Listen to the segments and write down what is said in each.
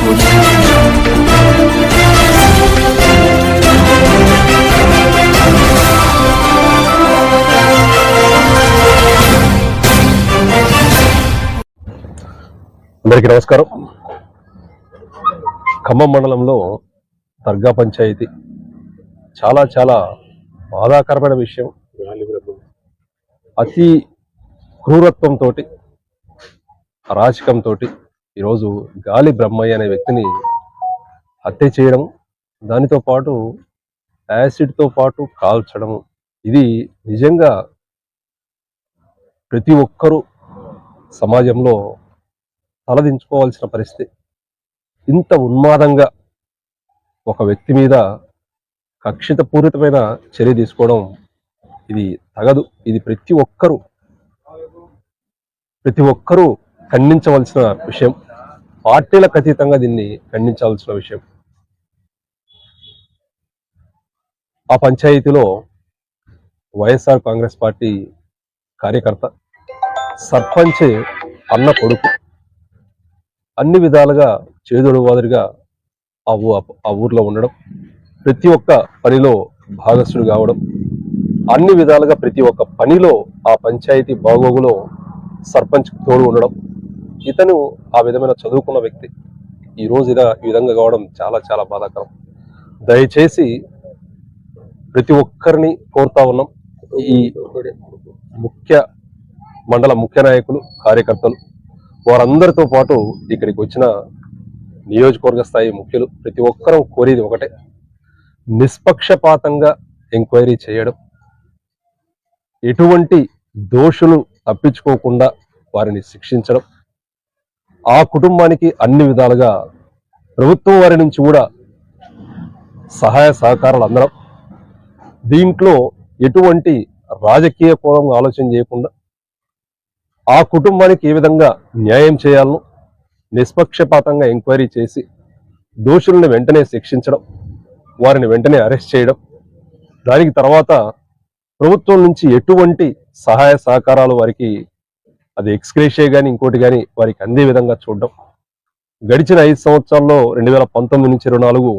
అందరికీ నమస్కారం. ఖమ్మం మండలంలో దర్గా పంచాయతీ చాలా చాలా బాధాకరమైన విషయం. అతి క్రూరత్వంతో, అరాచకంతో ఈరోజు గాలి బ్రహ్మయ్య అనే వ్యక్తిని హత్య చేయడం, దానితో పాటు యాసిడ్తో పాటు కాల్చడం, ఇది నిజంగా ప్రతి ఒక్కరూ సమాజంలో తలదించుకోవాల్సిన పరిస్థితి. ఇంత ఉన్మాదంగా ఒక వ్యక్తి మీద కక్షితపూరితమైన చర్య తీసుకోవడం ఇది తగదు. ఇది ప్రతి ఒక్కరూ ఖండించవలసిన విషయం. పార్టీలకు అతీతంగా దీన్ని ఖండించాల్సిన విషయం. ఆ పంచాయతీలో వైఎస్ఆర్ కాంగ్రెస్ పార్టీ కార్యకర్త, సర్పంచ్ అన్న కొడుకు, అన్ని విధాలుగా చేదోడు వాదుడిగా ఆ ఊర్లో ఉండడం, ప్రతి ఒక్క పనిలో భాగస్థుడు కావడం, అన్ని విధాలుగా ప్రతి ఒక్క పనిలో ఆ పంచాయతీ బాగోగులో సర్పంచ్ తోడు ఉండడం. ఇతను ఆ విధమైన చదువుకున్న వ్యక్తి ఈరోజు ఈ విధంగా కావడం చాలా చాలా బాధాకరం. దయచేసి ప్రతి ఒక్కరిని కోరుతా ఉన్నాం, ఈ మండల ముఖ్య నాయకులు, కార్యకర్తలు, వారందరితో పాటు ఇక్కడికి వచ్చిన నియోజకవర్గ స్థాయి ముఖ్యులు, ప్రతి ఒక్కరూ కోరేది ఒకటే, నిష్పక్షపాతంగా ఎంక్వైరీ చేయడం, ఎటువంటి దోషులు తప్పించుకోకుండా వారిని శిక్షించడం, ఆ కుటుంబానికి అన్ని విధాలుగా ప్రభుత్వం వారి నుంచి కూడా సహాయ సహకారాలు అందడం, దీంట్లో ఎటువంటి రాజకీయ కోణంగా ఆలోచన చేయకుండా ఆ కుటుంబానికి ఏ విధంగా న్యాయం చేయాలను నిష్పక్షపాతంగా ఎంక్వైరీ చేసి దోషులను వెంటనే శిక్షించడం, వారిని వెంటనే అరెస్ట్ చేయడం, దానికి తర్వాత ప్రభుత్వం నుంచి ఎటువంటి సహాయ సహకారాలు వారికి, అది ఎక్స్గ్రేషియా కానీ ఇంకోటి కానీ వారికి అందే విధంగా చూడడం. గడిచిన 5 సంవత్సరాల్లో 2019 నుంచి 24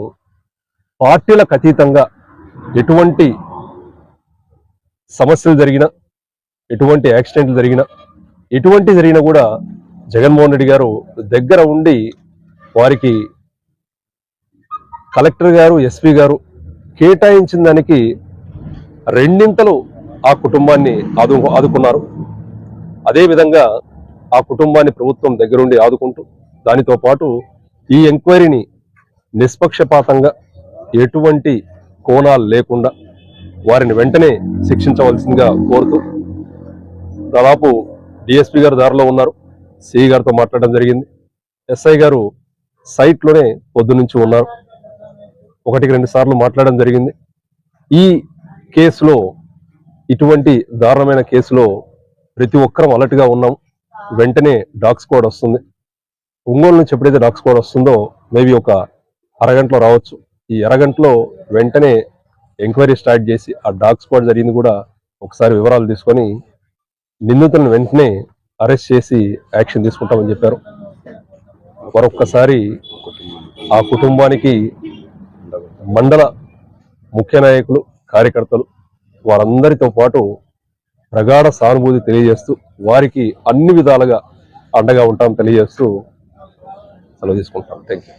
పార్టీలకు అతీతంగా ఎటువంటి సమస్యలు జరిగినా, ఎటువంటి యాక్సిడెంట్లు జరిగినా, ఎటువంటి జరిగినా కూడా జగన్మోహన్ రెడ్డి గారు దగ్గర ఉండి వారికి కలెక్టర్ గారు, ఎస్పీ గారు కేటాయించిన దానికి రెండింతలు ఆ కుటుంబాన్ని ఆదుకున్నారు. అదేవిధంగా ఆ కుటుంబాన్ని ప్రభుత్వం దగ్గరుండి ఆదుకుంటూ, దానితో పాటు ఈ ఎంక్వైరీని నిష్పక్షపాతంగా ఎటువంటి కోణాలు లేకుండా వారిని వెంటనే శిక్షించవలసిందిగా కోరుతూ, దాదాపు డిఎస్పీ గారు దారిలో ఉన్నారు, సిఐ గారితో మాట్లాడడం జరిగింది, ఎస్ఐ గారు సైట్లోనే పొద్దునుంచి ఉన్నారు, 1-2 సార్లు మాట్లాడడం జరిగింది. ఈ కేసులో, ఇటువంటి దారుణమైన కేసులో ప్రతి ఒక్కరం అలర్ట్గా ఉన్నాం. వెంటనే డాగ్ స్క్వాడ్ వస్తుంది. ఒంగోలు నుంచి ఎప్పుడైతే డాగ్ స్క్వాడ్ వస్తుందో మేబీ ఒక అరగంటలో రావచ్చు. ఈ అరగంటలో వెంటనే ఎంక్వైరీ స్టార్ట్ చేసి ఆ డాగ్ స్క్వాడ్ జరిగింది కూడా ఒకసారి వివరాలు తీసుకొని నిందితులను వెంటనే అరెస్ట్ చేసి యాక్షన్ తీసుకుంటామని చెప్పారు. మరొక్కసారి ఆ కుటుంబానికి మండల ముఖ్య నాయకులు, కార్యకర్తలు వారందరితో పాటు ప్రగాఢ సానుభూతి తెలియజేస్తూ, వారికి అన్ని విధాలుగా అండగా ఉంటాం తెలియజేస్తూ సెలవు తీసుకుంటాం. Thank you.